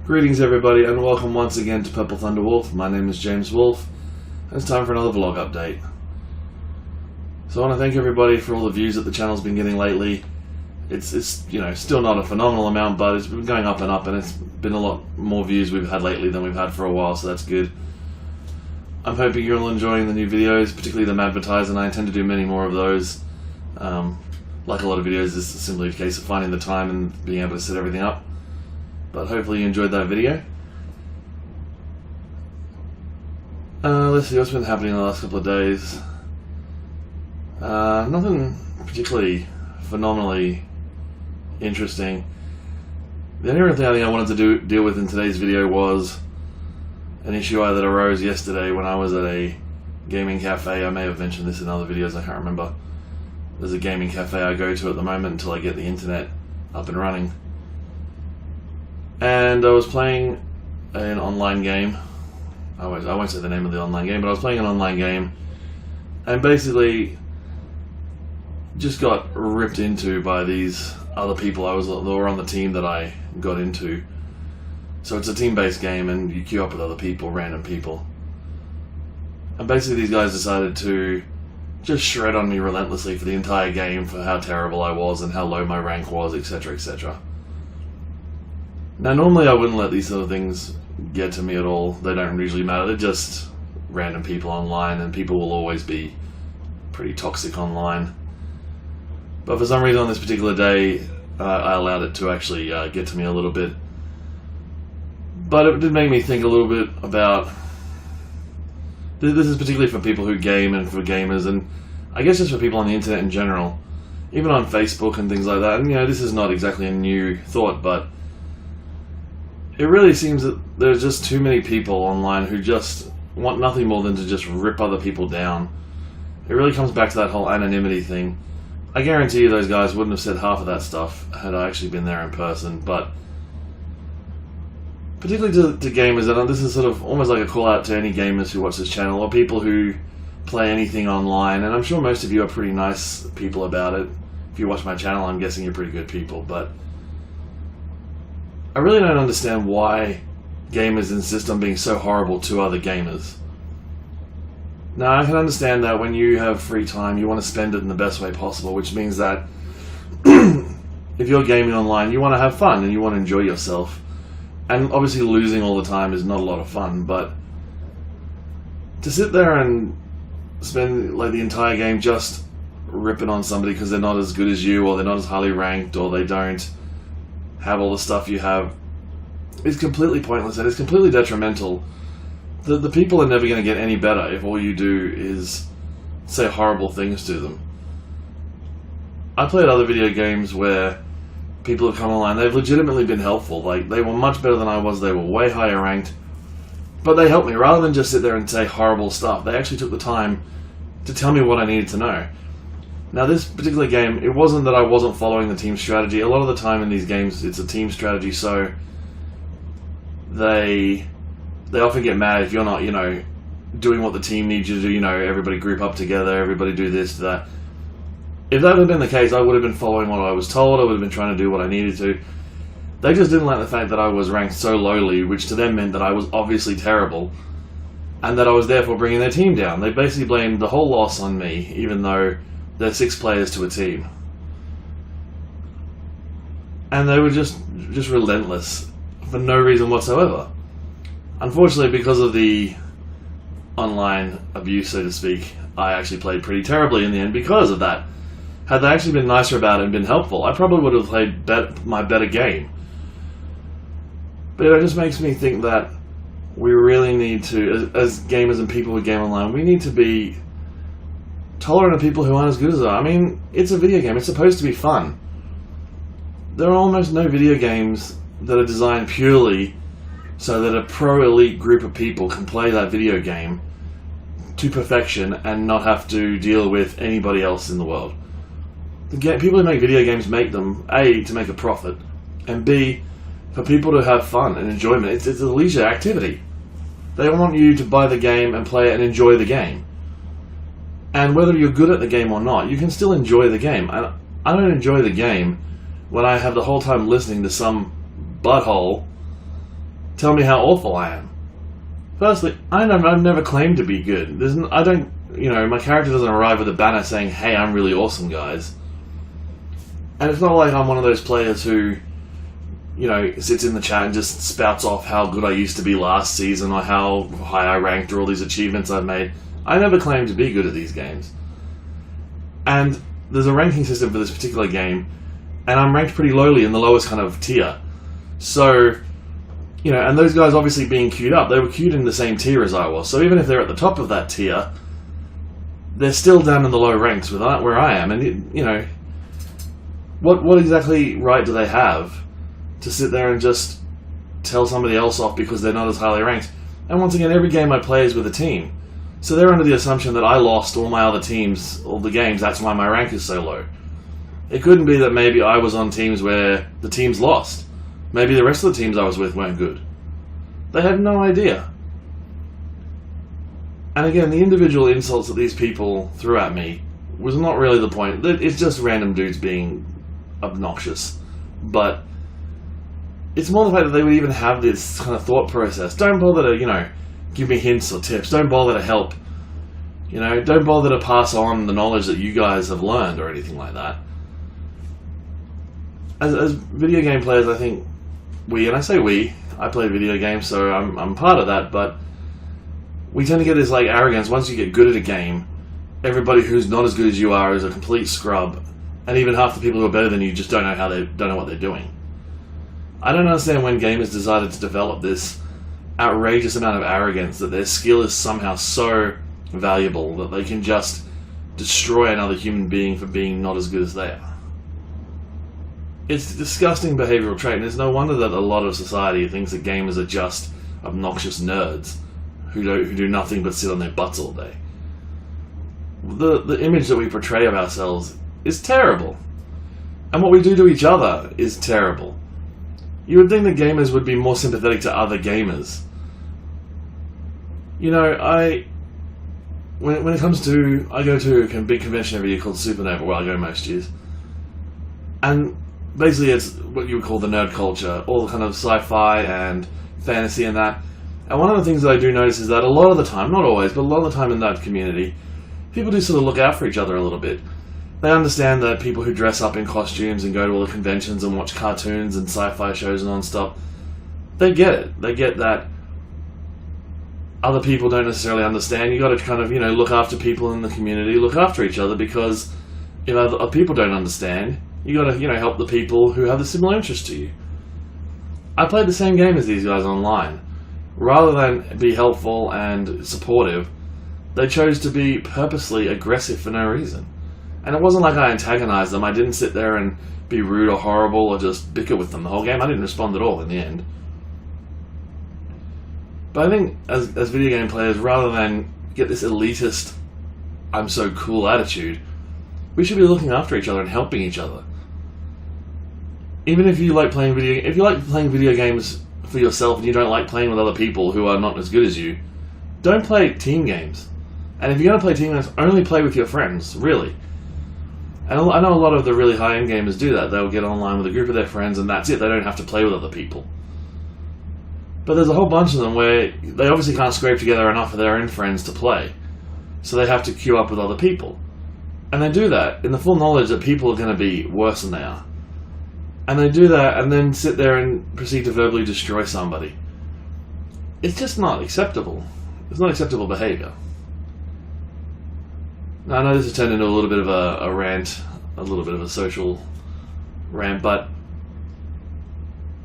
Greetings everybody and welcome once again to Purplethunderwolf. My name is James Wolf and it's time for another vlog update. So I want to thank everybody for all the views that the channel's been getting lately. It's still not a phenomenal amount, but it's been going up and it's been a lot more views we've had lately than we've had for a while, so that's good. I'm hoping you're all enjoying the new videos, particularly them advertised, and I intend to do many more of those. Like a lot of videos, this is simply a case of finding the time and being able to set everything up. But hopefully you enjoyed that video. Let's see what's been happening in the last couple of days. Nothing particularly phenomenally interesting. The only real thing I think I wanted to deal with in today's video was an issue that arose yesterday when I was at a gaming cafe. I may have mentioned this in other videos, I can't remember. There's a gaming cafe I go to at the moment until I get the internet up and running. And I was playing an online game. I won't say the name of the online game, but I was playing an online game and basically just got ripped into by these other people that were on the team that I got into. So it's a team-based game and you queue up with other people, random people. And basically these guys decided to just shred on me relentlessly for the entire game for how terrible I was and how low my rank was, etc, etc. Now, normally I wouldn't let these sort of things get to me at all. They don't usually matter. They're just random people online, and people will always be pretty toxic online. But for some reason on this particular day, I allowed it to actually get to me a little bit. But it did make me think a little bit about... This is particularly for people who game and for gamers, and I guess just for people on the internet in general. Even on Facebook and things like that. And this is not exactly a new thought, but it really seems that there's just too many people online who just want nothing more than to just rip other people down. It really comes back to that whole anonymity thing. I guarantee you those guys wouldn't have said half of that stuff had I actually been there in person, but particularly to gamers, and this is sort of almost like a call out to any gamers who watch this channel, or people who play anything online, and I'm sure most of you are pretty nice people about it. If you watch my channel, I'm guessing you're pretty good people, but I really don't understand why gamers insist on being so horrible to other gamers. Now, I can understand that when you have free time, you want to spend it in the best way possible, which means that if you're gaming online, you want to have fun and you want to enjoy yourself. And obviously losing all the time is not a lot of fun, but to sit there and spend like the entire game just ripping on somebody because they're not as good as you, or they're not as highly ranked, or they don't have all the stuff you have, is completely pointless and it's completely detrimental. The people are never going to get any better if all you do is say horrible things to them. I played other video games where people have come online, they've legitimately been helpful. Like, they were much better than I was, they were way higher ranked, but they helped me. Rather than just sit there and say horrible stuff, they actually took the time to tell me what I needed to know. Now, this particular game, it wasn't that I wasn't following the team strategy. A lot of the time in these games, it's a team strategy, so they often get mad if you're not, doing what the team needs you to do. Everybody group up together, everybody do this, that. If that had been the case, I would have been following what I was told, I would have been trying to do what I needed to. They just didn't like the fact that I was ranked so lowly, which to them meant that I was obviously terrible, and that I was therefore bringing their team down. They basically blamed the whole loss on me, even though they're 6 players to a team. And they were just relentless for no reason whatsoever. Unfortunately, because of the online abuse, so to speak, I actually played pretty terribly in the end because of that. Had they actually been nicer about it and been helpful, I probably would have played my better game. But it just makes me think that we really need to, as gamers and people who game online, we need to be tolerant of people who aren't as good as us. I mean, it's a video game. It's supposed to be fun. There are almost no video games that are designed purely so that a pro-elite group of people can play that video game to perfection and not have to deal with anybody else in the world. People who make video games make them, A, to make a profit, and B, for people to have fun and enjoyment. It's a leisure activity. They want you to buy the game and play it and enjoy the game. And whether you're good at the game or not, you can still enjoy the game. I don't enjoy the game when I have the whole time listening to some butthole tell me how awful I am. Firstly, I've never claimed to be good. My character doesn't arrive with a banner saying, "Hey, I'm really awesome, guys." And it's not like I'm one of those players who, sits in the chat and just spouts off how good I used to be last season or how high I ranked or all these achievements I've made. I never claimed to be good at these games. And there's a ranking system for this particular game, and I'm ranked pretty lowly in the lowest kind of tier. So, and those guys obviously being queued up, they were queued in the same tier as I was. So even if they're at the top of that tier, they're still down in the low ranks with where I am. And, what exactly right do they have to sit there and just tell somebody else off because they're not as highly ranked? And once again, every game I play is with a team. So they're under the assumption that I lost all my other teams, all the games, that's why my rank is so low. It couldn't be that maybe I was on teams where the teams lost. Maybe the rest of the teams I was with weren't good. They had no idea. And again, the individual insults that these people threw at me was not really the point. It's just random dudes being obnoxious. But it's more the fact that they would even have this kind of thought process. Don't bother to, give me hints or tips. Don't bother to help. Don't bother to pass on the knowledge that you guys have learned or anything like that. As video game players, I think and I say I play video games, so I'm part of that, but we tend to get this arrogance. Once you get good at a game, everybody who's not as good as you are is a complete scrub, and even half the people who are better than you just don't know what they're doing. I don't understand when gamers decided to develop this outrageous amount of arrogance that their skill is somehow so valuable that they can just destroy another human being for being not as good as they are. It's a disgusting behavioral trait, and it's no wonder that a lot of society thinks that gamers are just obnoxious nerds who do nothing but sit on their butts all day. The image that we portray of ourselves is terrible, and what we do to each other is terrible. You would think that gamers would be more sympathetic to other gamers. When it comes to, I go to a big convention every year called Supernova, where I go most years, and basically it's what you would call the nerd culture, all the kind of sci-fi and fantasy and that. And one of the things that I do notice is that a lot of the time, not always, but a lot of the time in that community, people do sort of look out for each other a little bit. They understand that people who dress up in costumes and go to all the conventions and watch cartoons and sci-fi shows non-stop, they get it. They get that other people don't necessarily understand. You got to kind of, look after people in the community, look after each other, because if other people don't understand, you got to, help the people who have a similar interest to you. I played the same game as these guys online. Rather than be helpful and supportive, they chose to be purposely aggressive for no reason. And it wasn't like I antagonized them. I didn't sit there and be rude or horrible or just bicker with them the whole game. I didn't respond at all in the end. But I think as video game players, rather than get this elitist, I'm so cool attitude, we should be looking after each other and helping each other. Even if you like playing video games for yourself and you don't like playing with other people who are not as good as you, don't play team games. And if you're going to play team games, only play with your friends, really. And I know a lot of the really high-end gamers do that. They'll get online with a group of their friends and that's it. They don't have to play with other people. But there's a whole bunch of them where they obviously can't scrape together enough of their own friends to play. So they have to queue up with other people. And they do that in the full knowledge that people are going to be worse than they are. And they do that and then sit there and proceed to verbally destroy somebody. It's just not acceptable. It's not acceptable behavior. Now, I know this has turned into a little bit of a rant, a little bit of a social rant, but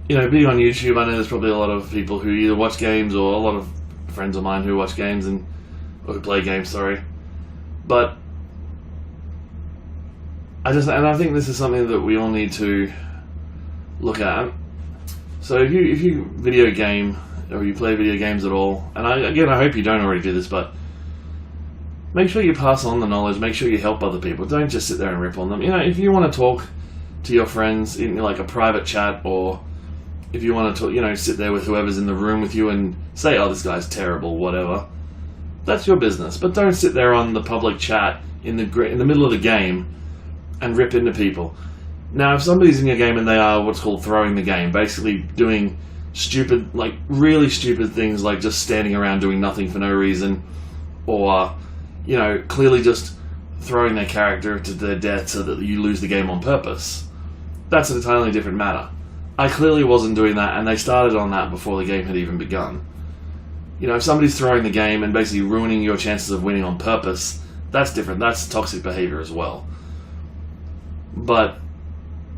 being on YouTube, I know there's probably a lot of people who either watch games, or a lot of friends of mine who watch games or who play games, sorry. But I think this is something that we all need to look at. So if you video game, or you play video games at all, and I hope you don't already do this, but make sure you pass on the knowledge, make sure you help other people. Don't just sit there and rip on them. If you want to talk to your friends in a private chat, or if you want to talk, sit there with whoever's in the room with you and say, oh, this guy's terrible, whatever, that's your business. But don't sit there on the public chat in the middle of the game and rip into people. Now, if somebody's in your game and they are what's called throwing the game, basically doing stupid, like really stupid things, like just standing around doing nothing for no reason, or, you know, clearly just throwing their character to their death so that you lose the game on purpose. That's an entirely different matter. I clearly wasn't doing that, and they started on that before the game had even begun. You know, if somebody's throwing the game and basically ruining your chances of winning on purpose, that's different. That's toxic behavior as well. But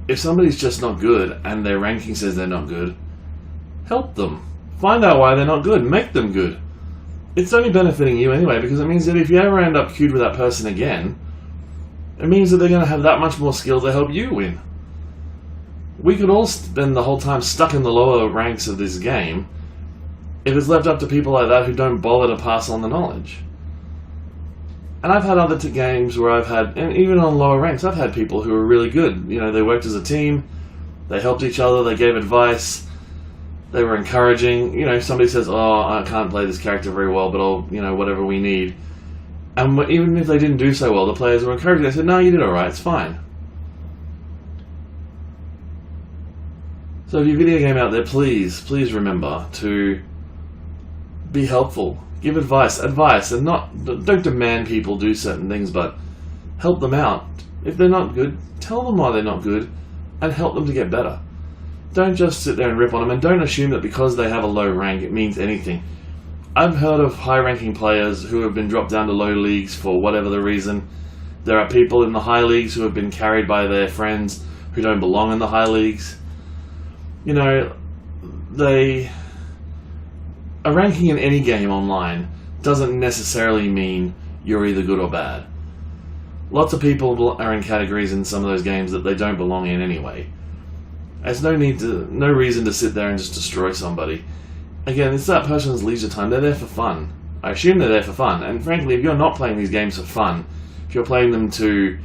if somebody's just not good and their ranking says they're not good, help them. Find out why they're not good. Make them good. It's only benefiting you anyway, because it means that if you ever end up queued with that person again, it means that they're going to have that much more skill to help you win. We could all spend the whole time stuck in the lower ranks of this game if it's left up to people like that who don't bother to pass on the knowledge. And I've had other games where I've had, and even on lower ranks, I've had people who are really good. You know, they worked as a team, they helped each other, they gave advice, they were encouraging. You know, if somebody says, oh, I can't play this character very well, but I'll, you know, whatever we need. And even if they didn't do so well, the players were encouraging. They said, no, you did alright, it's fine. So if you're a video game out there, please remember to be helpful. Give advice, and don't demand people do certain things, but help them out. If they're not good, tell them why they're not good, and help them to get better. Don't just sit there and rip on them, and don't assume that because they have a low rank it means anything. I've heard of high-ranking players who have been dropped down to low leagues for whatever the reason. There are people in the high leagues who have been carried by their friends who don't belong in the high leagues. You know, a ranking in any game online doesn't necessarily mean you're either good or bad. Lots of people are in categories in some of those games that they don't belong in anyway. There's no reason to sit there and just destroy somebody. Again, it's that person's leisure time. They're there for fun. I assume they're there for fun. And frankly, if you're not playing these games for fun, if you're playing them to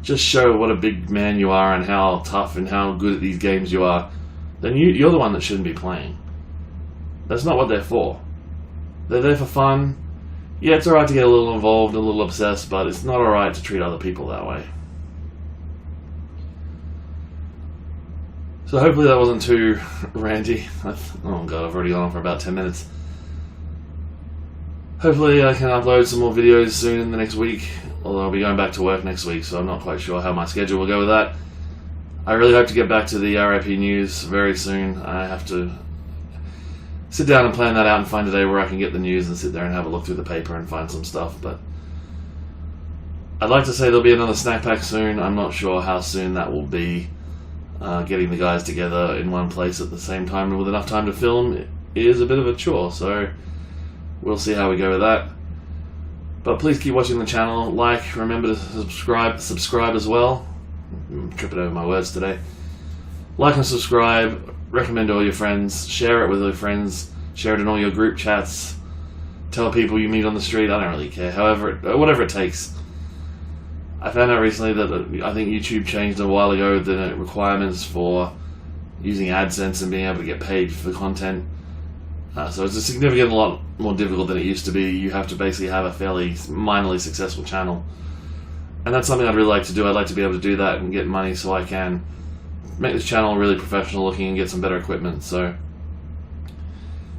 just show what a big man you are and how tough and how good at these games you are, then you're the one that shouldn't be playing. That's not what they're for. They're there for fun. Yeah, it's alright to get a little involved, a little obsessed, but it's not alright to treat other people that way. So hopefully that wasn't too ranty. Oh god, I've already gone on for about 10 minutes. Hopefully I can upload some more videos soon in the next week, although I'll be going back to work next week, so I'm not quite sure how my schedule will go with that. I really hope to get back to the RIP news very soon. I have to sit down and plan that out and find a day where I can get the news and sit there and have a look through the paper and find some stuff, but I'd like to say there'll be another snack pack soon. I'm not sure how soon that will be. Getting the guys together in one place at the same time and with enough time to film is a bit of a chore, so we'll see how we go with that. But please keep watching the channel, remember to subscribe as well. I'm tripping over my words today. Like and subscribe, recommend to all your friends, share it with your friends, share it in all your group chats, tell people you meet on the street, I don't really care, whatever it takes. I found out recently that I think YouTube changed a while ago the requirements for using AdSense and being able to get paid for content. So it's a significant lot more difficult than it used to be. You have to basically have a fairly minorly successful channel. And that's something I'd really like to do. I'd like to be able to do that and get money so I can make this channel really professional looking and get some better equipment. So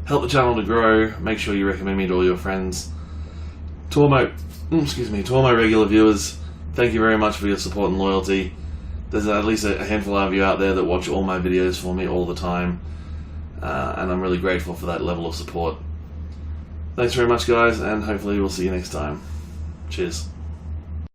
help the channel to grow. Make sure you recommend me to all your friends. To all my regular viewers, thank you very much for your support and loyalty. There's at least a handful of you out there that watch all my videos for me all the time. And I'm really grateful for that level of support. Thanks very much guys, and hopefully we'll see you next time. Cheers.